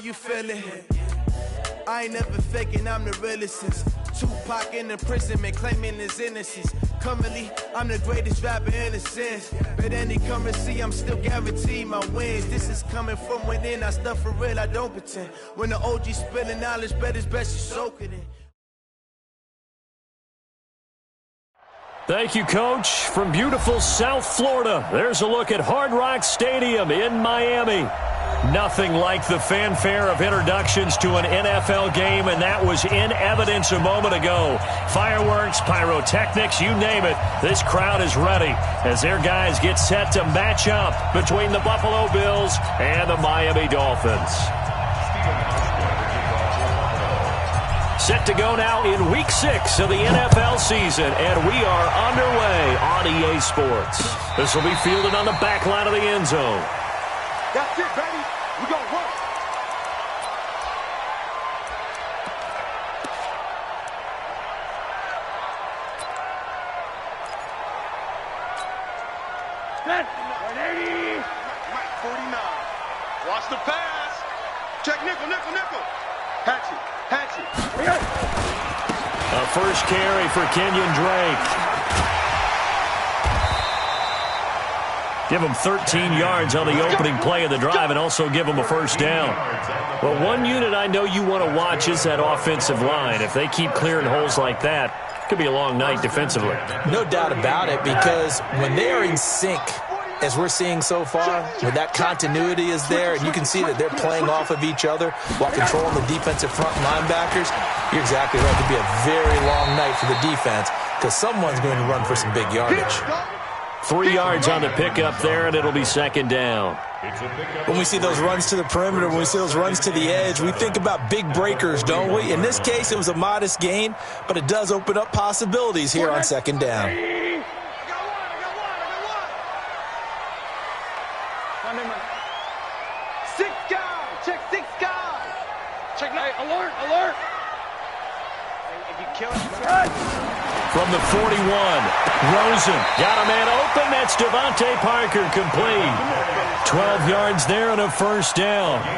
you feel it. I ain't never faking, I'm the realest since Tupac in imprisonment, claiming his innocence. Currently, I'm the greatest rapper in a sense. But any currency, I'm still guaranteed my wins. This is coming from within, I stuff for real, I don't pretend. When the OG spilling knowledge, bet it's best you soak it in. Thank you, Coach. From beautiful South Florida, there's a look at Hard Rock Stadium in Miami. Nothing like the fanfare of introductions to an NFL game, and that was in evidence a moment ago. Fireworks, pyrotechnics, you name it. This crowd is ready as their guys get set to match up between the Buffalo Bills and the Miami Dolphins. Set to go now in Week 6 of the NFL season, and we are underway on EA Sports. This will be fielded on the back line of the end zone. That's it, baby. We gonna work. Set. 180. Mike 49. Watch the pass. Check nickel, nickel, nickel. Hatchet. A first carry for Kenyon Drake. Give him 13 yards on the opening play of the drive and also give him a first down. Well, one unit I know you want to watch is that offensive line. If they keep clearing holes like that, it could be a long night defensively. No doubt about it, because when they are in sync, as we're seeing so far, when that continuity is there and you can see that they're playing off of each other while controlling the defensive front linebackers, you're exactly right. It could be a very long night for the defense because someone's going to run for some big yardage. 3 yards on the pickup there, and it'll be second down. When we see those runs to the perimeter, when we see those runs to the edge, we think about big breakers, don't we? In this case, it was a modest gain, but it does open up possibilities here on second down. Six guys. Check six guys. Check hey, alert, alert. If you kill it, from the 41, Rosen got a man open. That's Devontae Parker complete. 12 yards there and a first down. 12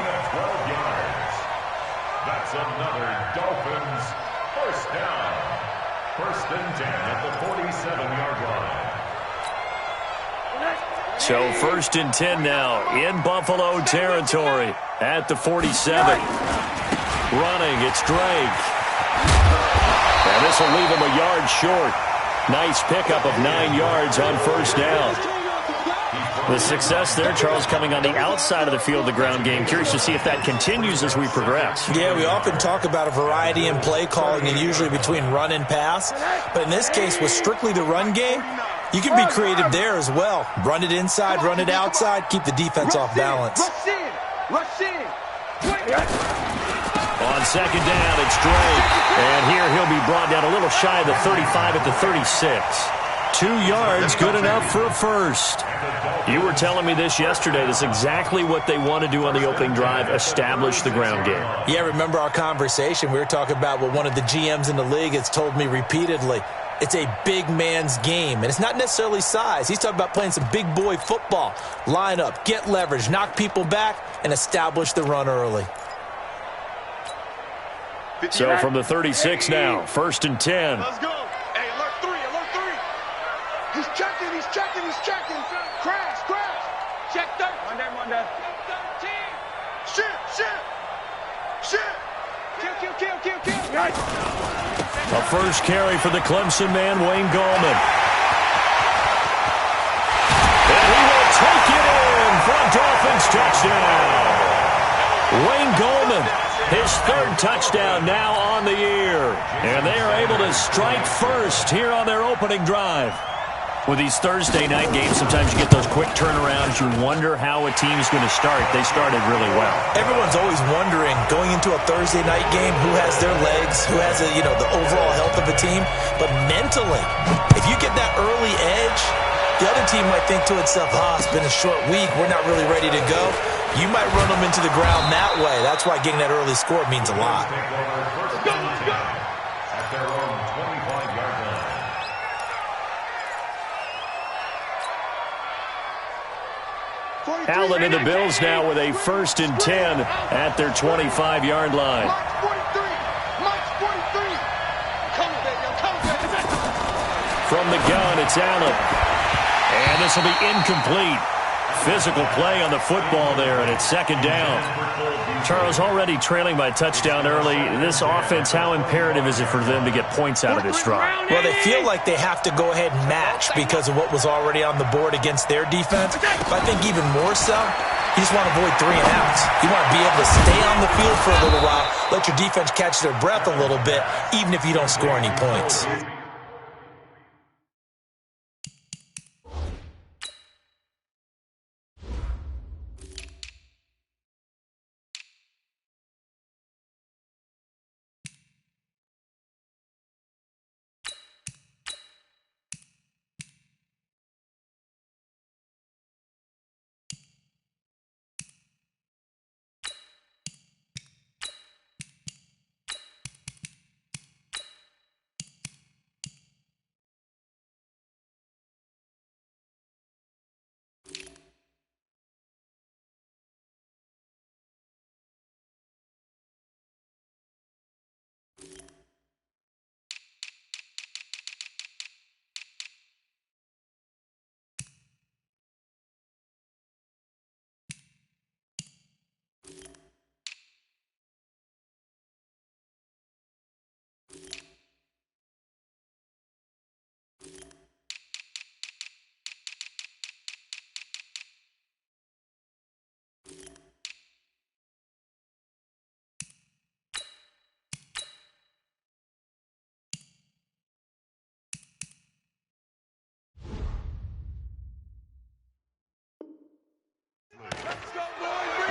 yards. That's another Dolphins first down. First and 10 at the 47-yard line. So first and 10 now in Buffalo territory at the 47. Running, it's Drake. And this will leave him a yard short. Nice pickup of 9 yards on first down. The success there, Charles, coming on the outside of the field, the ground game. Curious to see if that continues as we progress. Yeah, we often talk about a variety in play calling and usually between run and pass. But in this case, with strictly the run game, you can be creative there as well. Run it inside, run it outside, keep the defense off balance. Rush in. On second down, it's Drake. And here he'll be brought down a little shy of the 35 at the 36. 2 yards, good enough for a first. You were telling me this yesterday. That's exactly what they want to do on the opening drive, establish the ground game. Yeah, remember our conversation? We were talking about what one of the GMs in the league has told me repeatedly. It's a big man's game, and it's not necessarily size. He's talking about playing some big boy football. Line up, get leverage, knock people back, and establish the run early. So from the 36 now, first and 10. Let's go. Hey, alert 3, alert 3. He's checking. Crash. Check 30. One down. 13. Shit. Kill. A first carry for the Clemson man, Wayne Gallman. And he will take it in for a Dolphins touchdown. Wayne Gallman, his third touchdown now on the year. And they are able to strike first here on their opening drive. With these Thursday night games, sometimes you get those quick turnarounds. You wonder how a team's going to start. They started really well. Everyone's always wondering, going into a Thursday night game, who has their legs, who has the overall health of a team. But mentally, if you get that early edge, the other team might think to itself, it's been a short week. We're not really ready to go. You might run them into the ground that way. That's why getting that early score means a lot. Let's go. At their own 25-yard line. Allen and the Bills now with a 1st and 10 at their 25-yard line. From the gun, it's Allen. And this will be incomplete. Physical play on the football there, and it's 2nd down. Charles, already trailing by a touchdown early. This offense, how imperative is it for them to get points out of this drive? Well, they feel like they have to go ahead and match because of what was already on the board against their defense. But I think even more so, you just want to avoid 3 and outs. You want to be able to stay on the field for a little while, let your defense catch their breath a little bit, even if you don't score any points.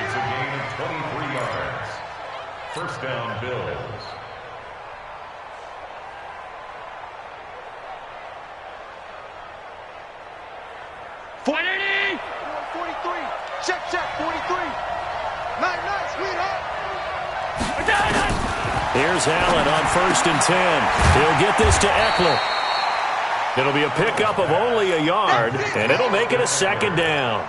It's a gain of 23 yards. 1st down, Bills. Check, 43. Nice, sweetheart. Here's Allen on 1st and 10. He'll get this to Eckler. It'll be a pickup of only a yard, and it'll make it a 2nd down.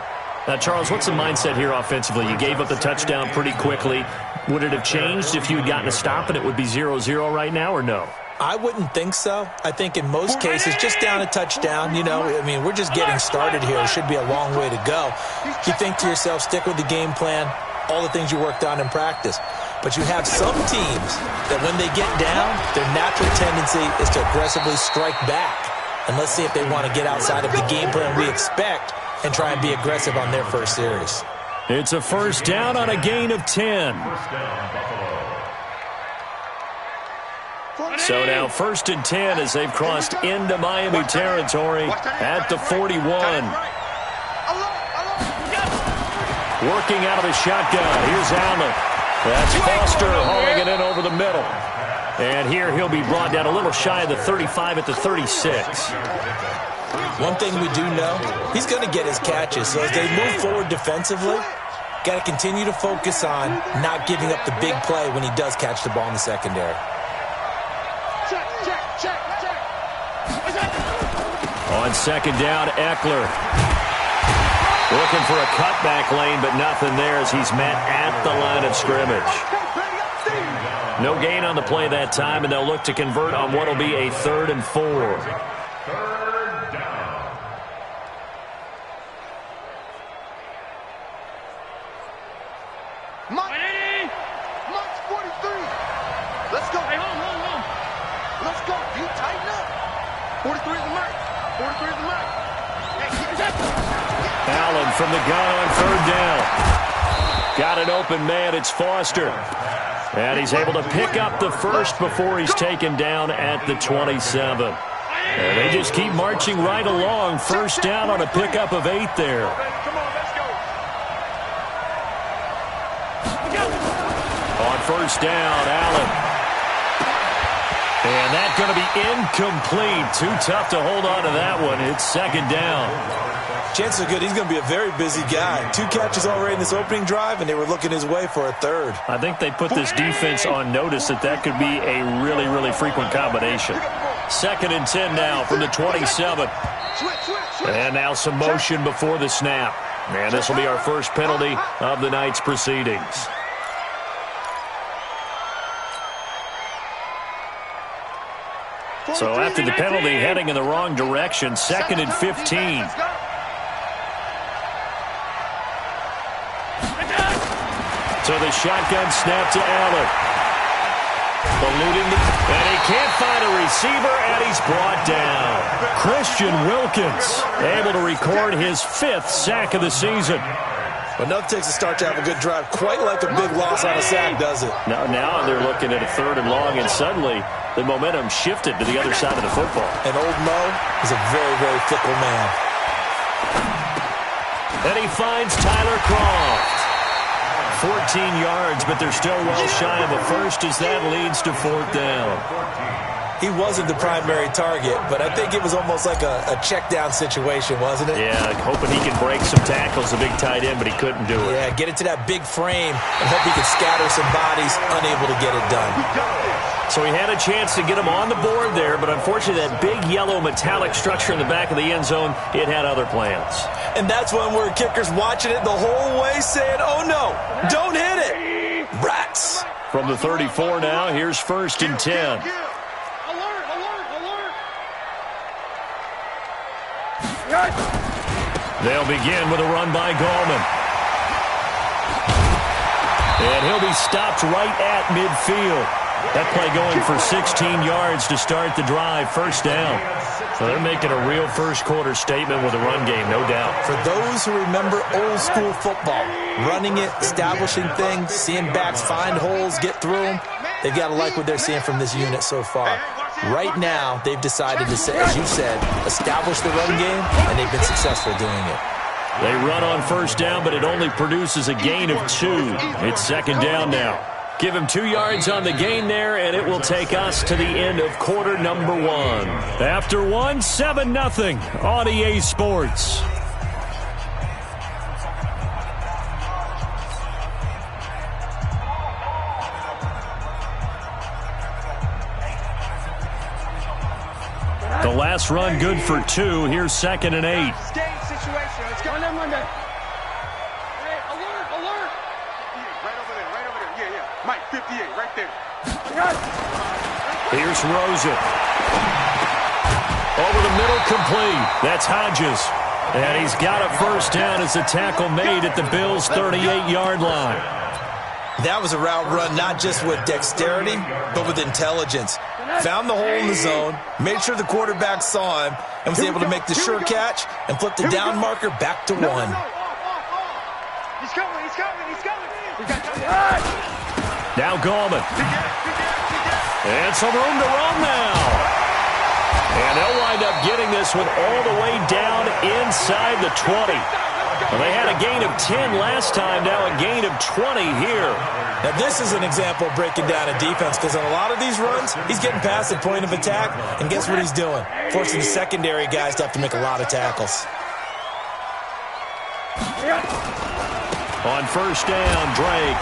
Now, Charles, what's the mindset here offensively? You gave up the touchdown pretty quickly. Would it have changed if you had gotten a stop and it would be 0-0 right now, or no? I wouldn't think so. I think in most cases, just down a touchdown, you know, I mean, we're just getting started here. It should be a long way to go. You think to yourself, stick with the game plan, all the things you worked on in practice. But you have some teams that when they get down, their natural tendency is to aggressively strike back. And let's see if they want to get outside of the game plan we expect and try and be aggressive on their first series. It's a 1st down on a gain of 10. So now 1st and 10 as they've crossed into Miami territory at the 41. Working out of the shotgun. Here's Allen. That's Foster hauling it in over the middle. And here he'll be brought down a little shy of the 35 at the 36. One thing we do know, he's going to get his catches. So as they move forward defensively, got to continue to focus on not giving up the big play when he does catch the ball in the secondary. On 2nd down, Eckler. Looking for a cutback lane, but nothing there as he's met at the line of scrimmage. No gain on the play that time, and they'll look to convert on what will be a 3rd and 4. 3rd down. March 43. Let's go. Hey, hold. Let's go. You tighten up. 43 is the mark. 43 is the mark. Allen from the gun on 3rd down. Got an open man. It's Foster. And he's able to pick up the first before he's taken down at the 27. And they just keep marching right along. 1st down on a pickup of 8 there. On 1st down, Allen. And that's going to be incomplete. Too tough to hold on to that one. It's 2nd down. Chances are good he's going to be a very busy guy. 2 catches already in this opening drive, and they were looking his way for a 3rd. I think they put this defense on notice that could be a really, really frequent combination. 2nd and 10 now from the 27. And now some motion before the snap. And this will be our first penalty of the night's proceedings. So after the penalty, heading in the wrong direction, 2nd and 15. So the shotgun snap to Allen. And he can't find a receiver, and he's brought down. Christian Wilkins able to record his 5th sack of the season. Enough takes a start to have a good drive. Quite like a big loss on a sack, does it? Now they're looking at a 3rd and long, and suddenly the momentum shifted to the other side of the football. And old Mo is a very, very fickle man. And he finds Tyler Croft. 14 yards, but they're still well shy of the first as that leads to 4th down. He wasn't the primary target, but I think it was almost like a check down situation, wasn't it? Yeah, hoping he can break some tackles, a big tight end, but he couldn't do it. Yeah, get it to that big frame and hope he could scatter some bodies, unable to get it done. So he had a chance to get him on the board there, but unfortunately that big yellow metallic structure in the back of the end zone, it had other plans. And that's when we're kickers watching it the whole way saying, oh no, don't hit it. Rats. From the 34 now, here's 1st and 10. They'll begin with a run by Gallman. And he'll be stopped right at midfield. That play going for 16 yards to start the drive, 1st down. So they're making a real first-quarter statement with a run game, no doubt. For those who remember old-school football, running it, establishing things, seeing backs find holes, get through them, they've got to like what they're seeing from this unit so far. Right now, they've decided to, as you said, establish the run game, and they've been successful doing it. They run on 1st down, but it only produces a gain of 2. It's 2nd down now. Give him 2 yards on the gain there, and it will take us to the end of quarter number 1. After 1, 7-0 on EA Sports. The last run good for 2. Here's 2nd and 8. Situation. Let's go. Monday. Hey, alert. Right over there. Yeah. Mike, 58, right there. Here's Rosen. Over the middle, complete. That's Hodges. And he's got a 1st down as a tackle made at the Bills' 38-yard line. That was a route run not just with dexterity, but with intelligence. Found the hole in the zone, made sure the quarterback saw him, and was able to make the sure catch and flip the down marker back to 1. He's coming. Now Gallman. And some room to run now. And they'll wind up getting this one all the way down inside the 20. Well, they had a gain of 10 last time, now a gain of 20 here. Now, this is an example of breaking down a defense, because on a lot of these runs, he's getting past the point of attack, and guess what he's doing? Forcing the secondary guys to have to make a lot of tackles. On 1st down, Drake.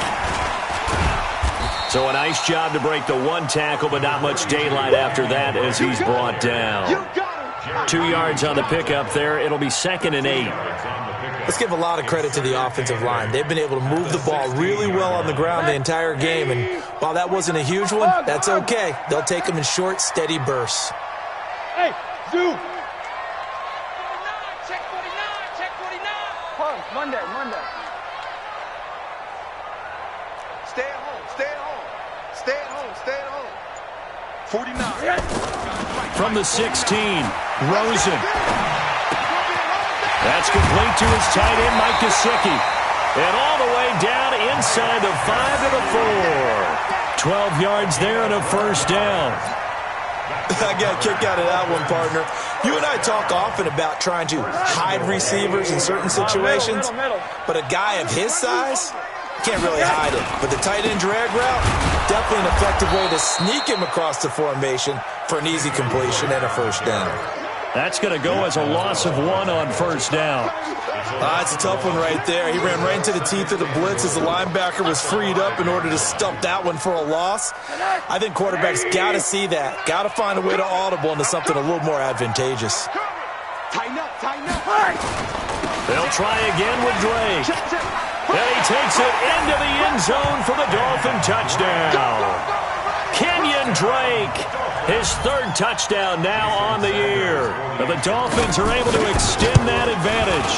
So a nice job to break the 1 tackle, but not much daylight after that as he's brought down. 2 yards on the pickup there. It'll be 2nd and 8. Let's give a lot of credit to the offensive line. They've been able to move the ball really well on the ground the entire game, and while that wasn't a huge one, that's okay. They'll take them in short, steady bursts. Hey, Zoo! Check 49. Pump, Monday. Stay at home. 49. From the 16, Rosen. That's complete to his tight end, Mike Gesicki. And all the way down inside the 5 to the 4. 12 yards there and a 1st down. I got a kick out of that one, partner. You and I talk often about trying to hide receivers in certain situations, but a guy of his size can't really hide it. But the tight end drag route, definitely an effective way to sneak him across the formation for an easy completion and a 1st down. That's going to go as a loss of 1 on 1st down. That's a tough one right there. He ran right into the teeth of the blitz as the linebacker was freed up in order to stuff that one for a loss. I think quarterbacks got to see that. Got to find a way to audible into something a little more advantageous. Tighten up. They'll try again with Drake. And he takes it into the end zone for the Dolphin touchdown. Kenyon Drake, his third touchdown now on the year. And the Dolphins are able to extend that advantage.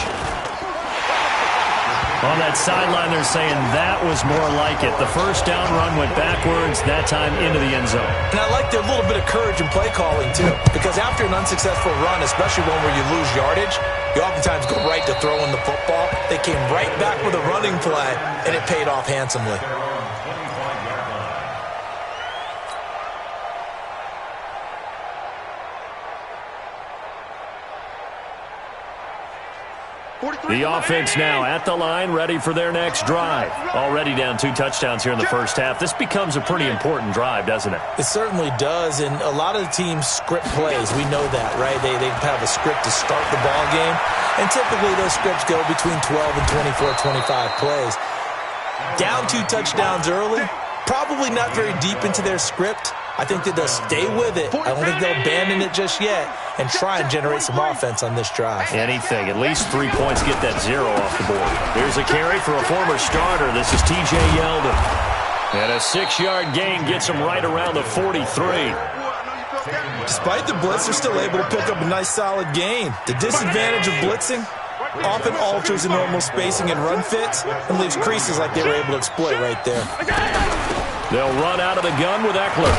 On that sideline, they're saying that was more like it. The first down run went backwards, that time into the end zone. And I like their little bit of courage in play calling, too. Because after an unsuccessful run, especially one where you lose yardage, you oftentimes go right to throwing the football. They came right back with a running play, and it paid off handsomely. The offense now at the line, ready for their next drive. Already down 2 touchdowns here in the first half. This becomes a pretty important drive, doesn't it? It certainly does, and a lot of the teams script plays. We know that, right? They have a script to start the ball game, and typically those scripts go between 12 and 24, 25 plays. Down 2 touchdowns early, probably not very deep into their script. I think that they'll stay with it. I don't think they'll abandon it just yet and try and generate some offense on this drive. Anything. At least 3 points, get that 0 off the board. Here's a carry for a former starter. This is T.J. Yeldon. And a 6-yard gain gets him right around the 43. Despite the blitz, they're still able to pick up a nice solid gain. The disadvantage of blitzing often alters the normal spacing and run fits and leaves creases like they were able to exploit right there. They'll run out of the gun with Eckler.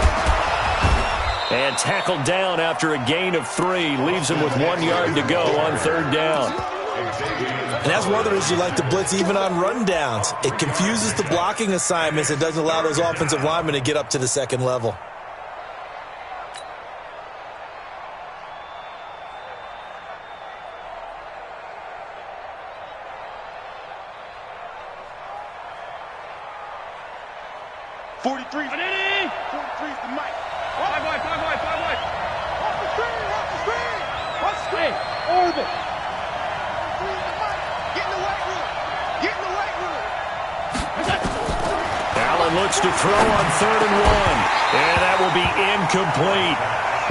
And tackled down after a gain of 3. Leaves him with 1 yard to go on 3rd down. And that's one of the reasons you like to blitz even on rundowns. It confuses the blocking assignments and doesn't allow those offensive linemen to get up to the second level. Looks to throw on 3rd and 1. And that will be incomplete.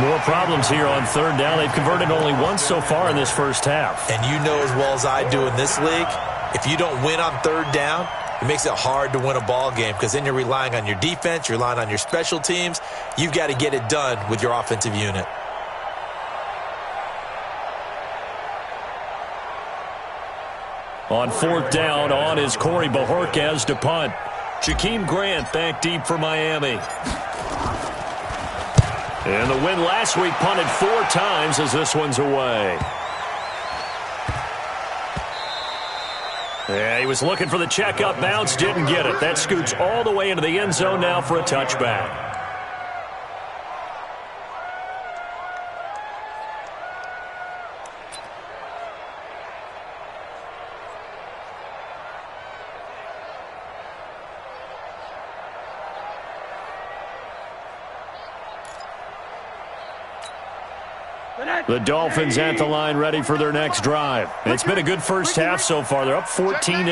More problems here on 3rd down. They've converted only once so far in this first half. And you know as well as I do in this league, if you don't win on 3rd down, it makes it hard to win a ball game because then you're relying on your defense, you're relying on your special teams. You've got to get it done with your offensive unit. On 4th down, on is Corey Bajorquez to punt. Jakeem Grant back deep for Miami. And the win last week punted 4 times as this one's away. Yeah, he was looking for the checkup bounce, didn't get it. That scoots all the way into the end zone now for a touchback. The Dolphins at the line ready for their next drive. It's been a good first half so far. They're up 14-0.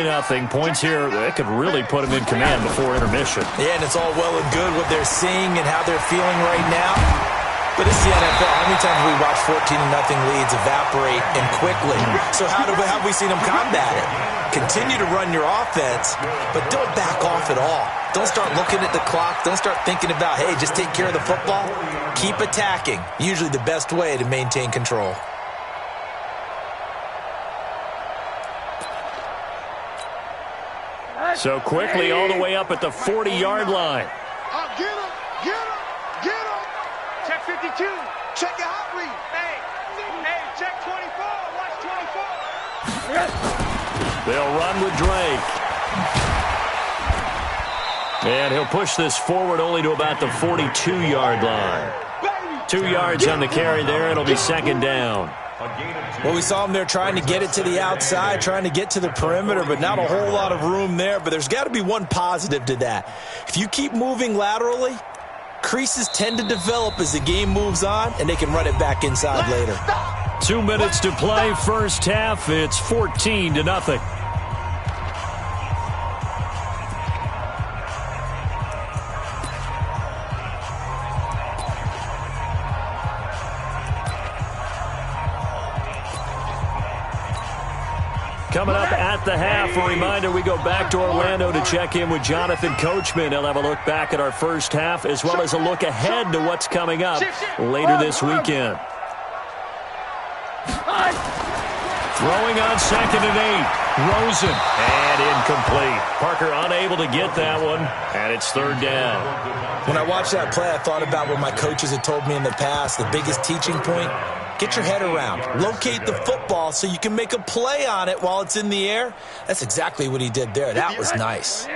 Points here, that could really put them in command before intermission. Yeah, and it's all well and good what they're seeing and how they're feeling right now. But it's the NFL. How many times have we watched 14-0 leads evaporate and quickly? So how have we seen them combat it? Continue to run your offense, but don't back off at all. Don't start looking at the clock. Don't start thinking about, hey, just take care of the football. Keep attacking. Usually the best way to maintain control. So quickly all the way up at the 40-yard line. Get him, get him, get him. Check 52. Check your hot read. Hey, check 24. Watch 24. They'll run with Drake. And he'll push this forward only to about the 42-yard line. 2 yards on the carry there. It'll be 2nd down. Well, we saw him there trying to get it to the outside, trying to get to the perimeter, but not a whole lot of room there. But there's got to be one positive to that. If you keep moving laterally, creases tend to develop as the game moves on, and they can run it back inside later. 2 minutes to play, first half. It's 14-0. Coming up at the half, a reminder we go back to Orlando to check in with Jonathan Coachman. He'll have a look back at our first half as well as a look ahead to what's coming up later this weekend. Throwing on 2nd and 8. Rosen. And incomplete. Parker unable to get that one. And it's 3rd down. When I watched that play, I thought about what my coaches had told me in the past. The biggest teaching point, get your head around. Locate the football so you can make a play on it while it's in the air. That's exactly what he did there. That was nice.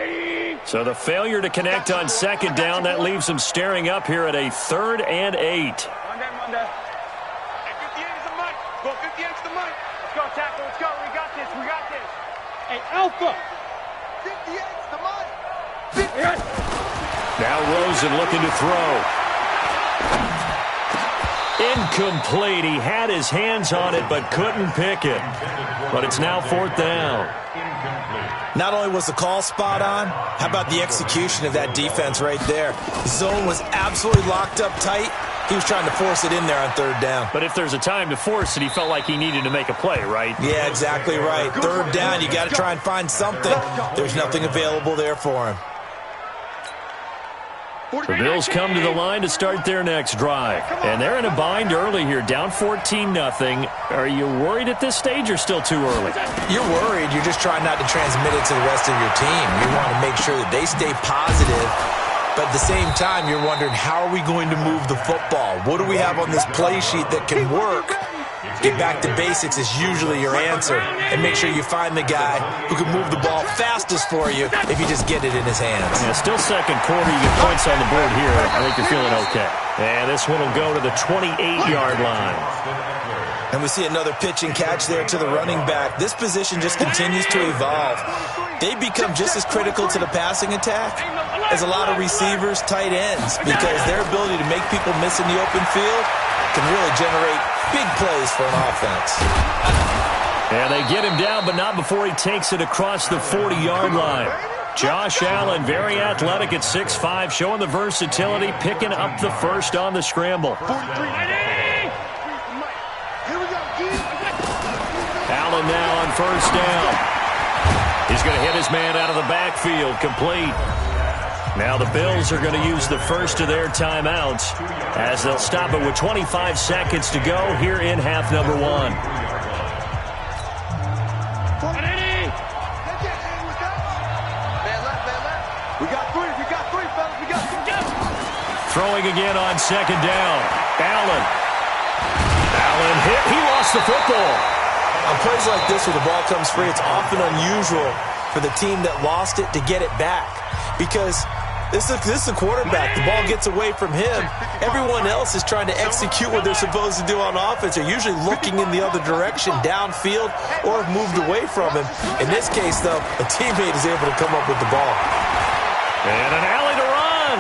So the failure to connect on 2nd down, that leaves him staring up here at a 3rd and 8. Alpha. Now Rosen looking to throw. Incomplete. He had his hands on it but couldn't pick it. But it's now 4th down. Not only was the call spot on, how about the execution of that defense right there? The zone was absolutely locked up tight. He was trying to force it in there on 3rd down. But if there's a time to force it, he felt like he needed to make a play, right? Yeah, exactly right. 3rd down, you got to try and find something. There's nothing available there for him. The Bills come to the line to start their next drive. And they're in a bind early here, down 14-0. Are you worried at this stage or still too early? You're worried. You're just trying not to transmit it to the rest of your team. You want to make sure that they stay positive. But at the same time, you're wondering, how are we going to move the football? What do we have on this play sheet that can work? Get back to basics is usually your answer. And make sure you find the guy who can move the ball fastest for you if you just get it in his hands. Yeah, still 2nd quarter. You get points on the board here. I think you're feeling okay. And this one will go to the 28-yard line. And we see another pitch and catch there to the running back. This position just continues to evolve. They become just as critical to the passing attack as a lot of receivers, tight ends, because their ability to make people miss in the open field can really generate big plays for an offense. And they get him down, but not before he takes it across the 40-yard line. Josh Allen, very athletic at 6'5", showing the versatility, picking up the first on the scramble. Allen now on 1st down. He's going to hit his man out of the backfield, complete. Now the Bills are going to use the first of their timeouts as they'll stop it with 25 seconds to go here in half number 1. Throwing again on 2nd down. Allen hit. He lost the football. On plays like this where the ball comes free, it's often unusual for the team that lost it to get it back. Because this is a quarterback. The ball gets away from him. Everyone else is trying to execute what they're supposed to do on offense. They're usually looking in the other direction, downfield, or have moved away from him. In this case, though, a teammate is able to come up with the ball. And an alley to run.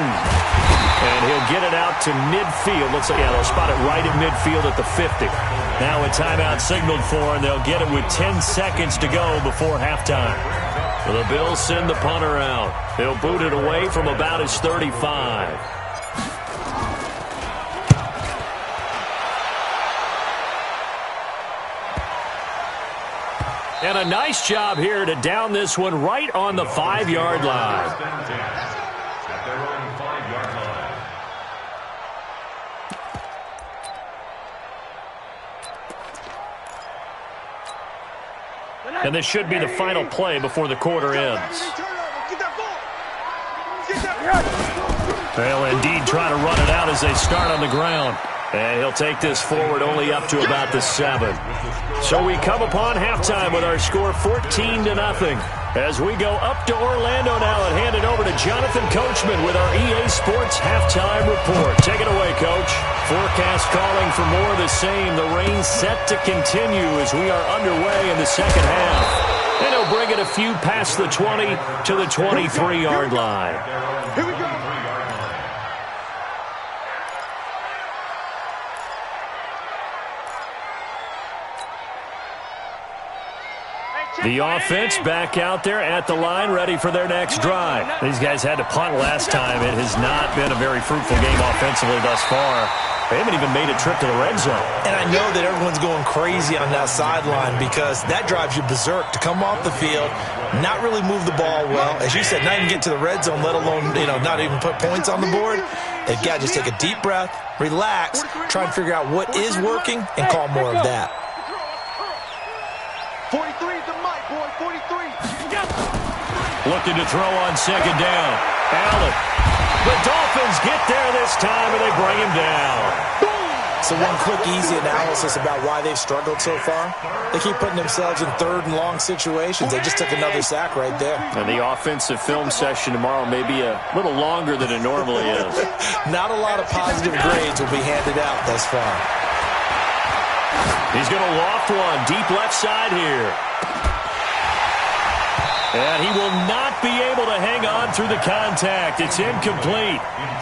And he'll get it out to midfield. Looks like, yeah, they'll spot it right at midfield at the 50. Now a timeout signaled for, and they'll get it with 10 seconds to go before halftime. So the Bills send the punter out. They'll boot it away from about his 35. And a nice job here to down this one right on the 5-yard line. At their own 5-yard line. And this should be the final play before the quarter ends. They'll indeed try to run it out as they start on the ground. And he'll take this forward only up to about the 7. So we come upon halftime with our score 14-0. As we go up to Orlando now and hand it over to Jonathan Coachman with our EA Sports Halftime Report. Take it away, Coach. Forecast calling for more of the same. The rain set to continue as we are underway in the second half. And he'll bring it a few past the 20 to the 23-yard line. Here we go. The offense back out there at the line, ready for their next drive. These guys had to punt last time. It has not been a very fruitful game offensively thus far. They haven't even made a trip to the red zone. And I know that everyone's going crazy on that sideline because that drives you berserk to come off the field, not really move the ball well. As you said, not even get to the red zone, let alone, not even put points on the board. They've got to just take a deep breath, relax, try and figure out what is working, and call more of that. 43 is the mic, boy, 43. Looking to throw on second down. Allen. The Dolphins get there this time, and they bring him down. So one quick, easy analysis about why they've struggled so far. They keep putting themselves in third and long situations. They just took another sack right there. And the offensive film session tomorrow may be a little longer than it normally is. Not a lot of positive grades will be handed out thus far. He's going to loft one deep left side here. And he will not be able to hang on through the contact. It's incomplete.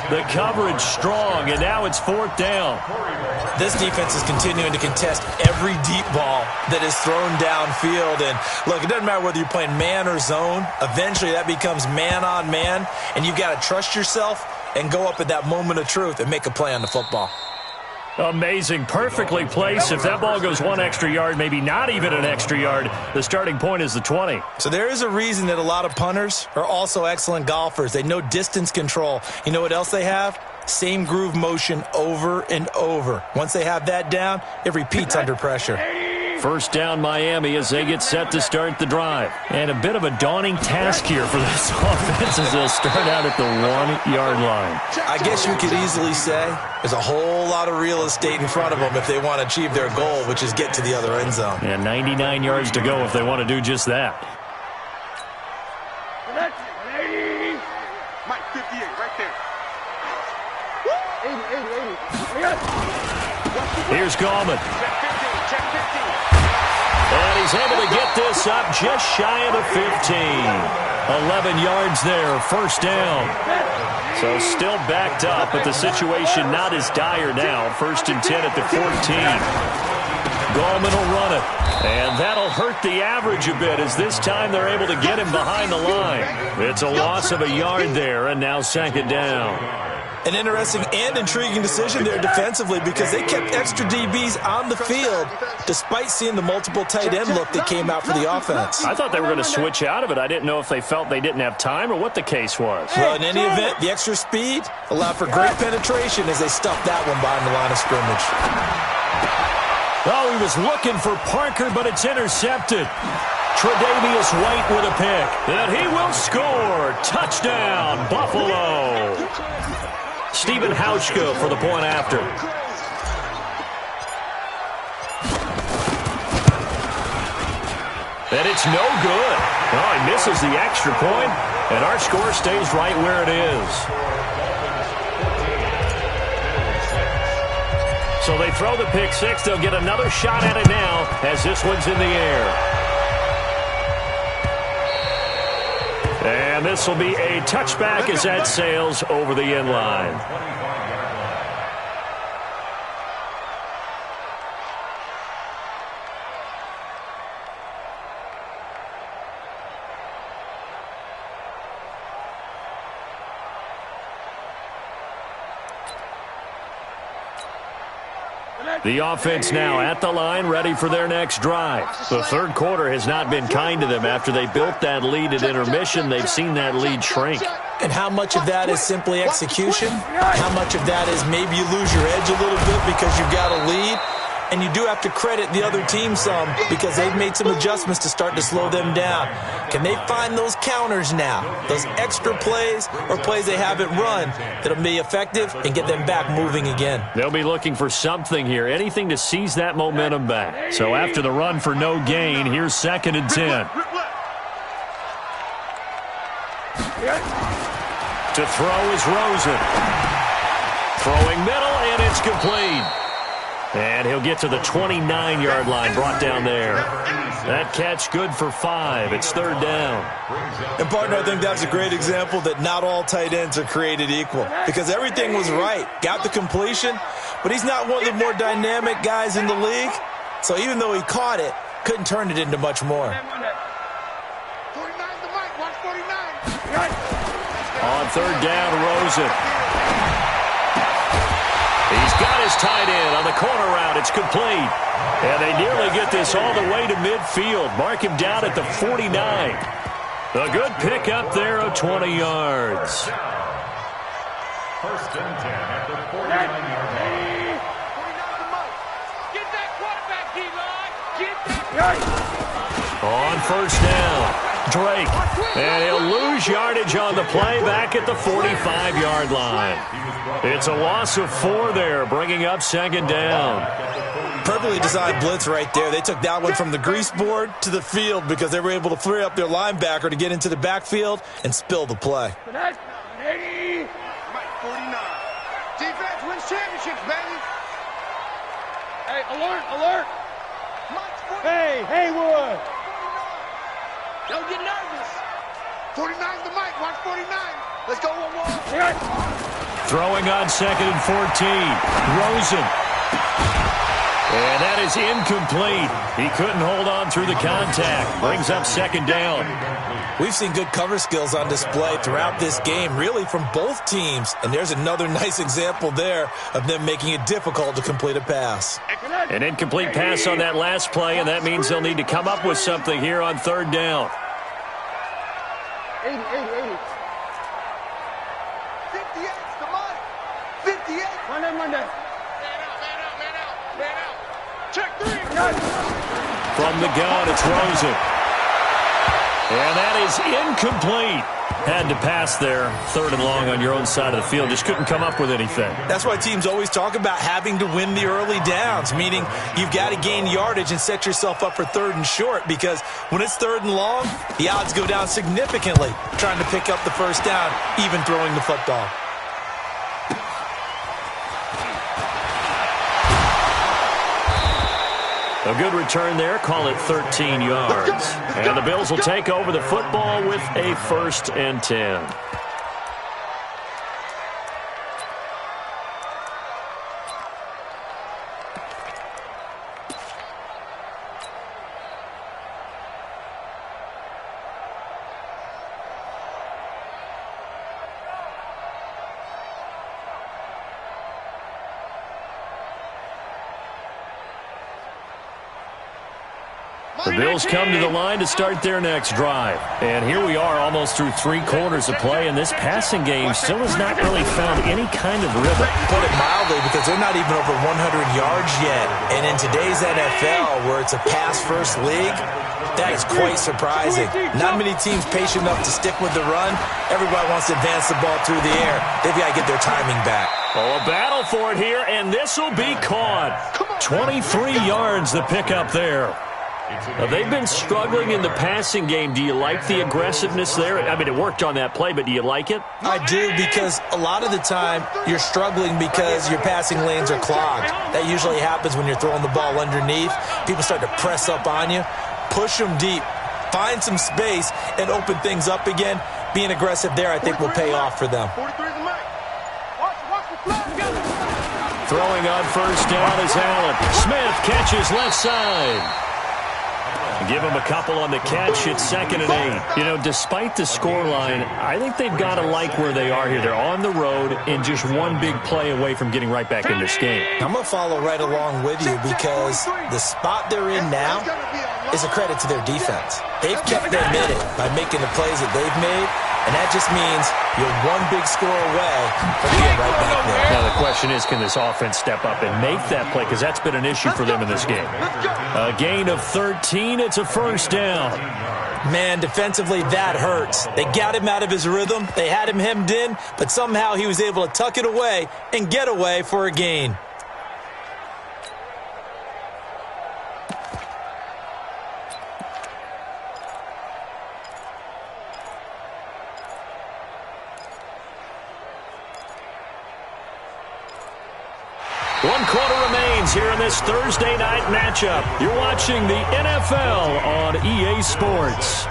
The coverage strong, and now it's fourth down. This defense is continuing to contest every deep ball that is thrown downfield. And, look, it doesn't matter whether you're playing man or zone. Eventually that becomes man on man, and you've got to trust yourself and go up at that moment of truth and make a play on the football. Amazing. Perfectly placed. If that ball goes one extra yard, maybe not even an extra yard, the starting point is the 20. So there is a reason that a lot of punters are also excellent golfers. They know distance control. You know what else they have? Same groove motion over and over. Once they have that down, it repeats under pressure. First down Miami as they get set to start the drive. And a bit of a daunting task here for this offense as they'll start out at the 1-yard line. I guess you could easily say there's a whole lot of real estate in front of them if they want to achieve their goal, which is get to the other end zone. And 99 yards to go if they want to do just that. Mike, 58, right there. 80. Here's Gallman. Check 15. And he's able to get this up just shy of the 15. 11 yards there, first down. So still backed up, but the situation not as dire now. First and 10 at the 14. Gallman will run it. And that'll hurt the average a bit as this time they're able to get him behind the line. It's a loss of a yard there, and now second down. An interesting and intriguing decision there defensively because they kept extra DBs on the field despite seeing the multiple tight end look that came out for the offense. I thought they were going to switch out of it. I didn't know if they felt they didn't have time or what the case was. Well, in any event, the extra speed allowed for great penetration as they stuffed that one behind the line of scrimmage. Oh, he was looking for Parker, but it's intercepted. Tre'Davious White with a pick. And he will score. Touchdown, Buffalo. Stephen Hauschka for the point after. And it's no good. Oh, he misses the extra point, and our score stays right where it is. So they throw the pick six. They'll get another shot at it now as this one's in the air. And this will be a touchback as that sails over the end line. The offense now at the line, ready for their next drive. The third quarter has not been kind to them. After they built that lead at intermission, they've seen that lead shrink. And how much of that is simply execution? How much of that is maybe you lose your edge a little bit because you've got a lead? And you do have to credit the other team some because they've made some adjustments to start to slow them down. Can they find those counters now, those extra plays or plays they haven't run that'll be effective and get them back moving again? They'll be looking for something here, anything to seize that momentum back. So after the run for no gain, here's second and 10. To throw is Rosen. Throwing middle, and it's complete. And he'll get to the 29-yard line, brought down there. That catch good for 5. It's third down. And, partner, I think that's a great example that not all tight ends are created equal because everything was right. Got the completion, but he's not one of the more dynamic guys in the league. So even though he caught it, couldn't turn it into much more. On third down, Rosen. He's got his tight end on the corner route. It's complete. And they nearly get this all the way to midfield. Mark him down at the 49. A good pickup there of 20 yards. First and 10 at the 49-yard line. Get that quarterback, D-line. Get that. On first down, Drake. And he'll lose yardage on the play back at the 45-yard line. It's a loss of 4 there, bringing up second down. Perfectly designed blitz right there. They took that one from the grease board to the field because they were able to free up their linebacker to get into the backfield and spill the play. Mike 49. Defense wins championships, baby. Hey, alert, alert. Mike's 49. Hey, Haywood. Don't get nervous. 49's the Mike. Watch 49. Let's go one more. Throwing on second and 14. Rosen. And that is incomplete. He couldn't hold on through the contact. Brings up second down. We've seen good cover skills on display throughout this game, really from both teams. And there's another nice example there of them making it difficult to complete a pass. An incomplete pass on that last play, and that means they'll need to come up with something here on third down. 80. 58's the Mike. 58. Monday. Man out. Check 3. From the gun, it's Rosen. And that is incomplete. Had to pass there, third and long on your own side of the field. Just couldn't come up with anything. That's why teams always talk about having to win the early downs, meaning you've got to gain yardage and set yourself up for third and short, because when it's third and long, the odds go down significantly trying to pick up the first down, even throwing the football. A good return there. Call it 13 yards. And the Bills will take over the football with a first and 10. The Bills come to the line to start their next drive. And here we are almost through 3 quarters of play, and this passing game still has not really found any kind of rhythm. Put it mildly, because they're not even over 100 yards yet. And in today's NFL, where it's a pass-first league, that is quite surprising. Not many teams patient enough to stick with the run. Everybody wants to advance the ball through the air. They've got to get their timing back. Oh, a battle for it here, and this will be caught. 23 yards the pickup there. They've been struggling in the passing game. Do you like the aggressiveness there? I mean, it worked on that play, but do you like it? I do, because a lot of the time you're struggling because your passing lanes are clogged. That usually happens when you're throwing the ball underneath. People start to press up on you. Push them deep. Find some space and open things up again. Being aggressive there, I think, will pay off for them. 43's the Mike. Watch the flag. Throwing on first down is Allen. Smith catches left side. Give him a couple on the catch. It's second and 8. You know, despite the scoreline, I think they've got to like where they are here. They're on the road and just one big play away from getting right back in this game. I'm going to follow right along with you, because the spot they're in now is a credit to their defense. They've kept their minute by making the plays that they've made, and that just means you're one big score away from being right back there. Now the question is, can this offense step up and make that play? Because that's been an issue for them in this game. A gain of 13. It's a first down. Man, defensively, that hurts. They got him out of his rhythm. They had him hemmed in, but somehow he was able to tuck it away and get away for a gain. One quarter remains here in this Thursday night matchup. You're watching the NFL on EA Sports.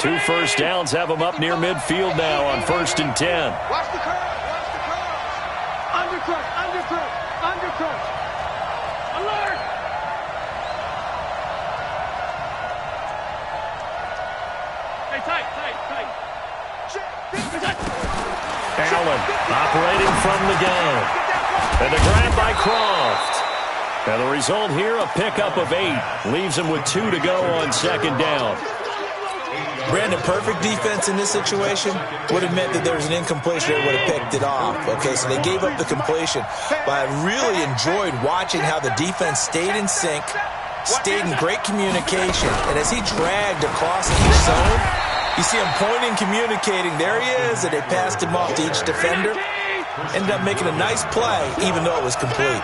2 first downs have them up near midfield now on 1st and 10. Watch the curve. Watch the curve. Undercrunch. Undercrunch. Undercrunch. Alert. Hey, tight. Allen operating from the gun. And a grab by Croft. And the result here, a pickup of 8. Leaves him with 2 to go on 2nd down. Brandon, perfect defense in this situation would have meant that there was an incompletion that would have picked it off. Okay, so they gave up the completion. But I really enjoyed watching how the defense stayed in sync, stayed in great communication. And as he dragged across each zone, you see him pointing, communicating. There he is, and they passed him off to each defender. Ended up making a nice play, even though it was complete.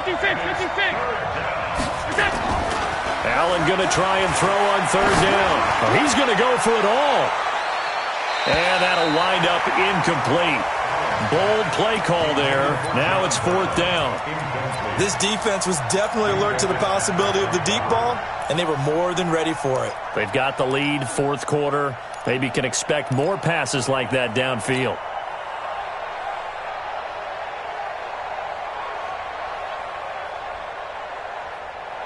56. Allen going to try and throw on 3rd down. Oh, he's going to go for it all. And that'll wind up incomplete. Bold play call there. Now it's 4th down. This defense was definitely alert to the possibility of the deep ball, and they were more than ready for it. They've got the lead, 4th quarter. Maybe can expect more passes like that downfield.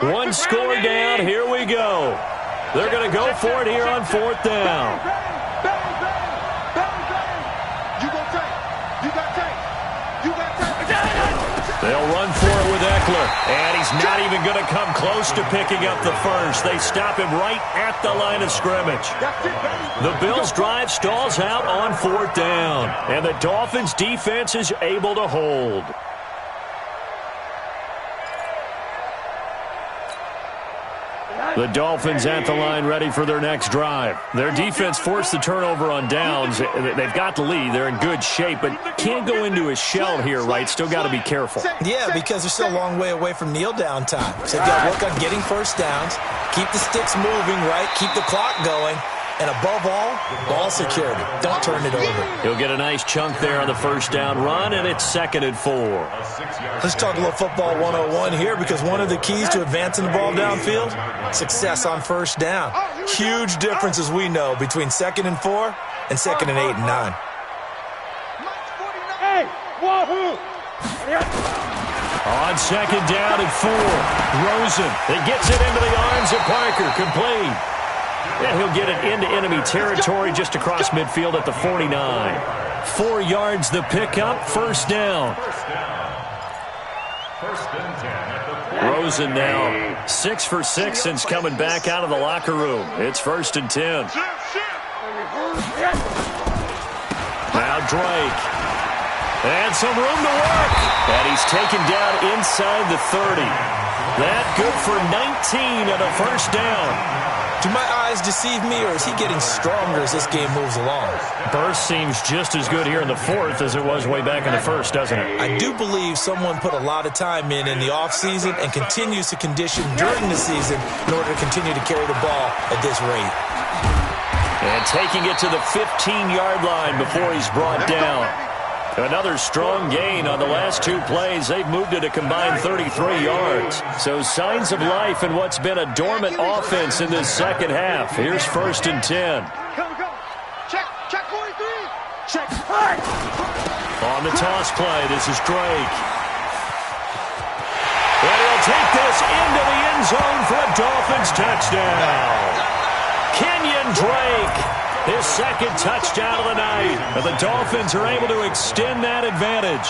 One score down. Here we go. They're going to go for it here on 4th down. They'll run for it with Eckler. And he's not even going to come close to picking up the first. They stop him right at the line of scrimmage. The Bills' drive stalls out on 4th down. And the Dolphins' defense is able to hold. The Dolphins at the line ready for their next drive. Their defense forced the turnover on downs. They've got the lead. They're in good shape, but can't go into a shell here, right? Still got to be careful. Yeah, because they're still a long way away from kneel down time. So they've got to work on getting first downs, keep the sticks moving, right? Keep the clock going. And above all, ball security. Don't turn it over. He'll get a nice chunk there on the 1st down run, and it's 2nd and 4. Let's talk a little football 101 here, because one of the keys to advancing the ball downfield, success on 1st down. Huge difference, as we know, between 2nd and 4 and 2nd and 8 and 9. Hey, wahoo! On 2nd down and 4, Rosen. It gets it into the arms of Parker. Complete. And he'll get it into enemy territory just across midfield at the 49. 4 yards the pickup, 1st down. Rosen now 6 for 6 since coming back out of the locker room. It's 1st and 10. Now Drake. And some room to work. And he's taken down inside the 30. That good for 19 and a 1st down. Do my eyes deceive me, or is he getting stronger as this game moves along? Burst seems just as good here in the 4th as it was way back in the 1st, doesn't it? I do believe someone put a lot of time in the offseason and continues to condition during the season in order to continue to carry the ball at this rate. And taking it to the 15-yard line before he's brought down. Another strong gain on the last 2 plays. They've moved it a combined 33 yards. So signs of life in what's been a dormant offense in this 2nd half. Here's 1st and 10. Come. Check 43. Check. On the toss play, this is Drake. And he'll take this into the end zone for a Dolphins touchdown. Kenyon Drake. His 2nd touchdown of the night. And the Dolphins are able to extend that advantage.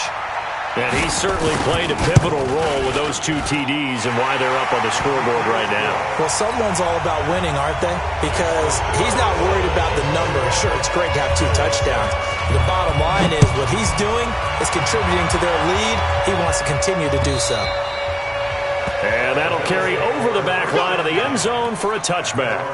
And he certainly played a pivotal role with those 2 TDs and why they're up on the scoreboard right now. Well, someone's all about winning, aren't they? Because he's not worried about the number. Sure, it's great to have 2 touchdowns. The bottom line is what he's doing is contributing to their lead. He wants to continue to do so. And that'll carry over the back line of the end zone for a touchback.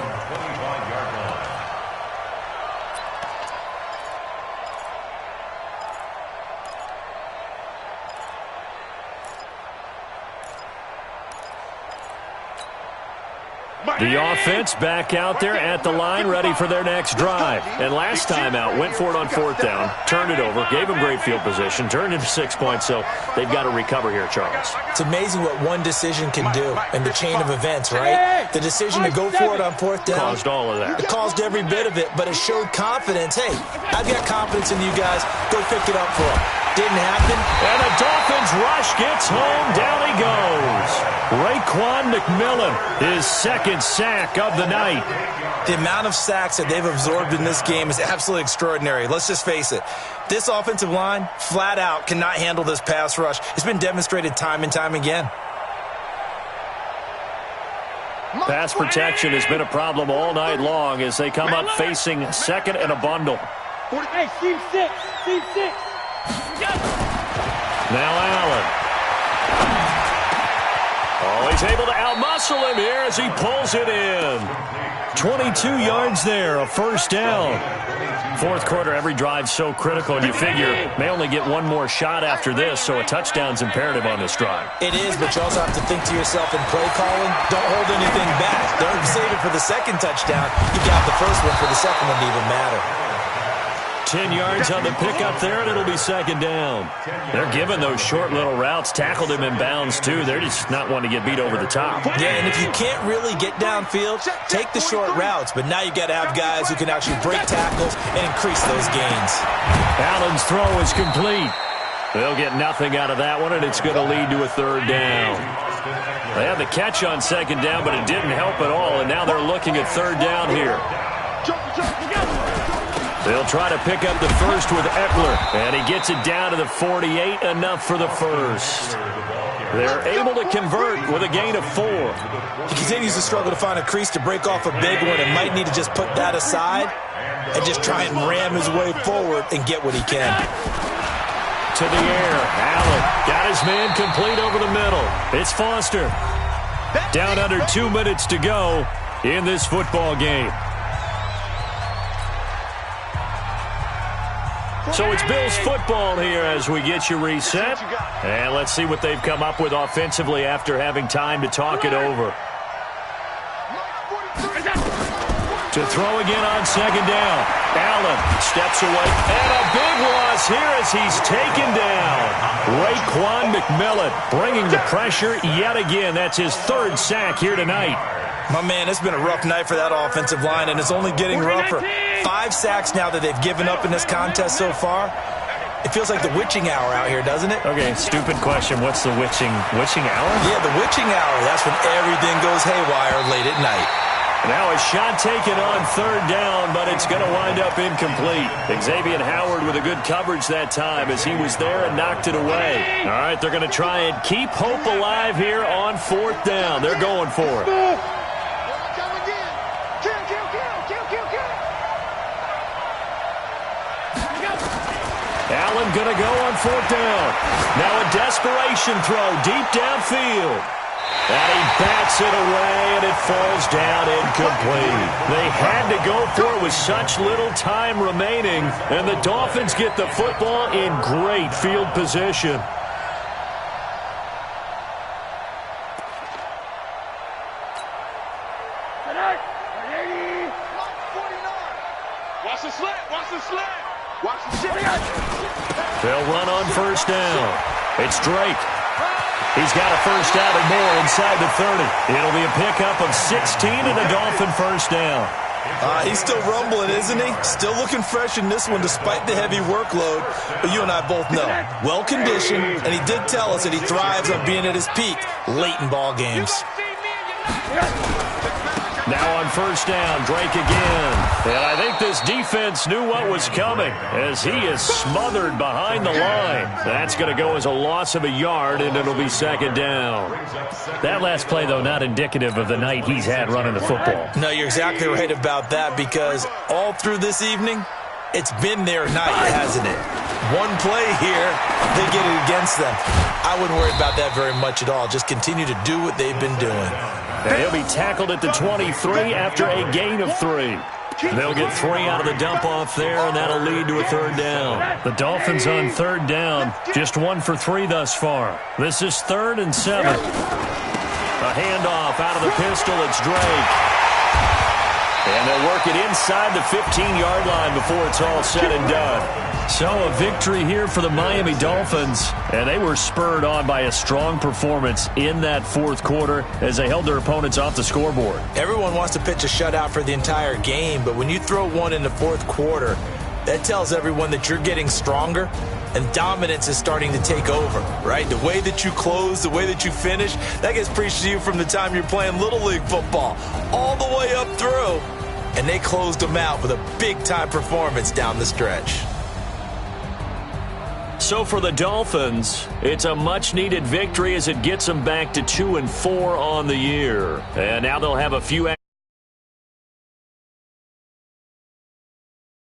The offense back out there at the line, ready for their next drive. And last time out, went for it on fourth down, turned it over, gave them great field position, turned into 6 points, so they've got to recover here, Charles. It's amazing what one decision can do in the chain of events, right? The decision to go for it on fourth down. Caused all of that. It caused every bit of it, but it showed confidence. Hey, I've got confidence in you guys. Go pick it up for them. Didn't happen. And the Dolphins rush gets home. Down he goes. Raekwon McMillan, his second sack of the night. The amount of sacks that they've absorbed in this game is absolutely extraordinary. Let's just face it. This offensive line, flat out, cannot handle this pass rush. It's been demonstrated time and time again. Pass protection has been a problem all night long as they come up facing second and a bundle. Hey, team 6. Team 6. Now Allen. Oh, he's able to outmuscle him here as he pulls it in. 22 yards there, a first down. Fourth quarter, every drive's so critical, and you figure may only get one more shot after this, so a touchdown's imperative on this drive. It is, but you also have to think to yourself in play calling, don't hold anything back. Don't save it for the second touchdown. You got the first one for the second one to even matter. 10 yards on the pickup there, and it'll be second down. They're giving those short little routes, tackled him in bounds, too. They're just not wanting to get beat over the top. Yeah, and if you can't really get downfield, take the short routes. But now you got to have guys who can actually break tackles and increase those gains. Allen's throw is complete. They'll get nothing out of that one, and it's going to lead to a third down. They had the catch on second down, but it didn't help at all, and now they're looking at third down here. They'll try to pick up the first with Eckler, and he gets it down to the 48, enough for the first. They're able to convert with a gain of 4. He continues to struggle to find a crease to break off a big one and might need to just put that aside and just try and ram his way forward and get what he can. To the air, Allen got his man complete over the middle. It's Foster. Down under 2 minutes to go in this football game. So it's Bills football here as we get you reset. And let's see what they've come up with offensively after having time to talk it over. To throw again on second down. Allen steps away. And a big loss here as he's taken down. Raekwon McMillan bringing the pressure yet again. That's his third sack here tonight. My man, it's been a rough night for that offensive line, and it's only getting rougher. 5 sacks now that they've given up in this contest so far. It feels like the witching hour out here, doesn't it? Okay, stupid question. What's the witching hour? Yeah, the witching hour. That's when everything goes haywire late at night. Now a shot taken on third down, but it's going to wind up incomplete. Xavier Howard with a good coverage that time as he was there and knocked it away. All right, they're going to try and keep hope alive here on fourth down. They're going for it. Allen going to go on fourth down. Now a desperation throw deep downfield. And he bats it away, and it falls down incomplete. They had to go for it with such little time remaining, and the Dolphins get the football in great field position. Watch the slant. Watch the slant. Watch the slant. They'll run on first down. It's Drake. He's got a first down and more inside the 30. It'll be a pickup of 16 and a Dolphin first down. He's still rumbling, isn't he? Still looking fresh in this one despite the heavy workload. But you and I both know, well-conditioned, and he did tell us that he thrives on being at his peak late in ball games. Now on first down, Drake again. And I think this defense knew what was coming as he is smothered behind the line. That's going to go as a loss of a yard, and it'll be second down. That last play, though, not indicative of the night he's had running the football. No, you're exactly right about that because all through this evening, it's been their night, hasn't it? One play here, they get it against them. I wouldn't worry about that very much at all. Just continue to do what they've been doing. And he'll be tackled at the 23 after a gain of 3. They'll get 3 out of the dump-off there, and that'll lead to a third down. The Dolphins on third down, just 1 for 3 thus far. This is 3rd and 7. A handoff out of the pistol. It's Drake. And they'll work it inside the 15-yard line before it's all said and done. So a victory here for the Miami Dolphins. And they were spurred on by a strong performance in that fourth quarter as they held their opponents off the scoreboard. Everyone wants to pitch a shutout for the entire game, but when you throw one in the fourth quarter, that tells everyone that you're getting stronger and dominance is starting to take over, right? The way that you close, the way that you finish, that gets preached to you from the time you're playing Little League football all the way up through. And they closed them out with a big-time performance down the stretch. So for the Dolphins, it's a much-needed victory as it gets them back to 2-4 on the year. And now they'll have a few